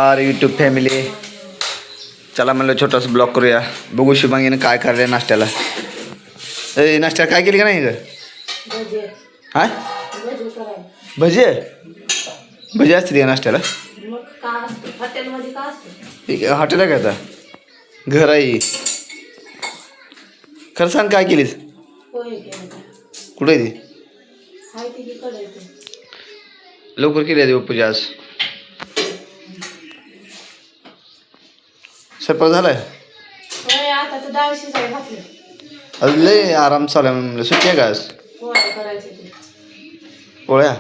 अरे YouTube family, चला म्हणलं छोटासा ब्लॉग करूया. बघू शुभांगीनं काय करायला नाश्त्याला. नाश्त्याला काय केली का नाही ग? हा भजे भजे असते का नाश्त्याला? हॉटेल आहे का आता? घर आहे. खरं सांग काय केलीस? कुठे ती? लवकर केली आहे पूजा आज. स्वयंपाक झालाय? आज लय आराम चालू आहे म्हणलं. सुट्टी आहे का आज? पोळ्या.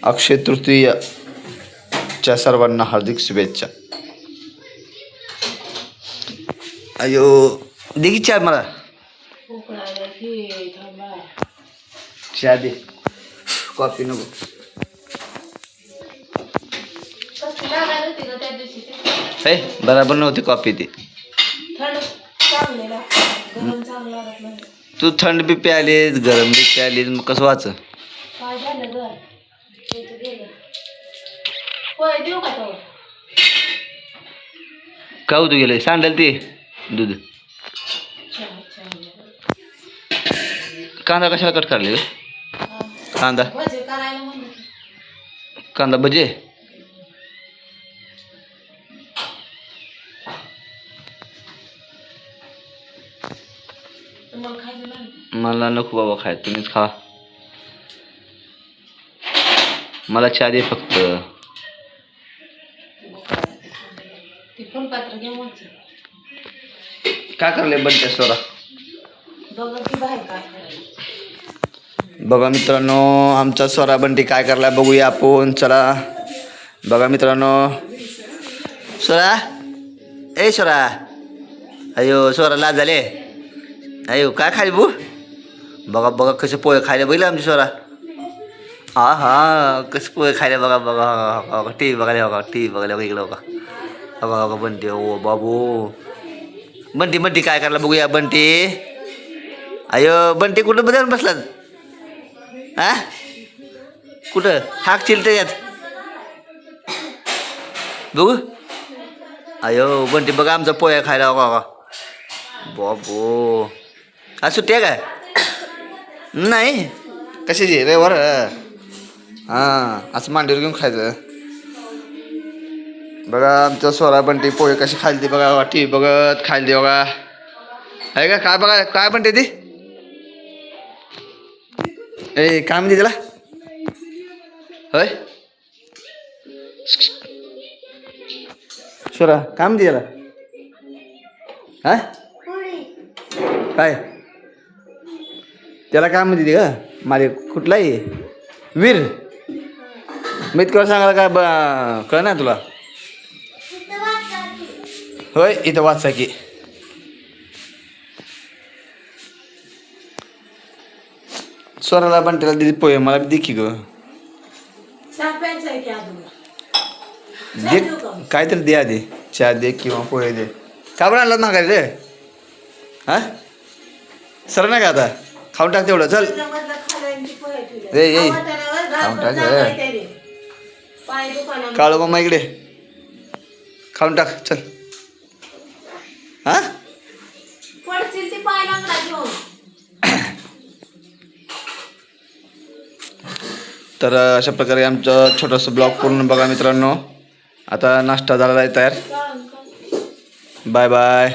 अक्षय तृतीयाच्या सर्वांना हार्दिक शुभेच्छा. अयो देखी चहा मला चहा दे, कॉफी नको. हे बराबर नव्हती कॉफी ती. तू थंड बी प्यालीस गरम बी प्यालीस, मग कसं वाच? का होतं गेलं सांडाल ते दूध. कांदा कशाला कट काढले? कांदा कांदा भजे. मला नको बाबा खाय, तुम्हीच खा. मला चहा दे फक्त. काय करले बंट्या स्वरा? बघा मित्रांनो, आमचा स्वरा बंटी काय करला बघूया आपण. चला बघा मित्रांनो. स्वरा, ए स्वरा, अयो स्वरा लाज झाले. अयो काय खाली बू? बघा बघा कसं पोहे खायला बघितलं आमची स्वरा. हा हा कसं पोहे खायला बघा बघा. टी व्ही बघायला बघा, टी व्ही बघायला बघा. इकडं बघा बघा बघा बंटी. ओ बाबू बंटी बंटी काय करायला बघूया बंटी. अयो बंटी कुठं बदल बसला? हा कुठं हाक चिलते यात बघू. अयो बंटी बघा आमचा पोया खायला बघा. बाबू आज सुट्टी आहे काय? नाही कशाची रविवार? हां असं मांडीवर घेऊन खायचं. बघा आमचं स्वरा बंटी पोहे कशी खायला ती बघा. टी व्ही बघत खायला ती बघा. आहे का काय बघा काय म्हणते ती? ए काय म्हणते त्याला? होय स्वरा काय म्हणते त्याला? हा काय त्याला काय म्हणते का? माझे कुठला आहे वीर? मी इतकं सांगायला काय कळ ना तुला? होय इथं वाचा की. स्वराला बंटीला दिली पोहे, मला दे की ग. दे काहीतरी दे आधी. चहा दे किंवा पोहे दे. का बरं आणलं मागायला रे? हा सर नाही का आता? खाऊन टाक तेवढं. चल रे ये खाऊन टाक. काळू मामा इकडे खाऊन टाक. चल हा तर अशा प्रकारे आमचं छोटंसं ब्लॉग पूर्ण बघा मित्रांनो. आता नाश्ता झालेला आहे तयार. Bye bye.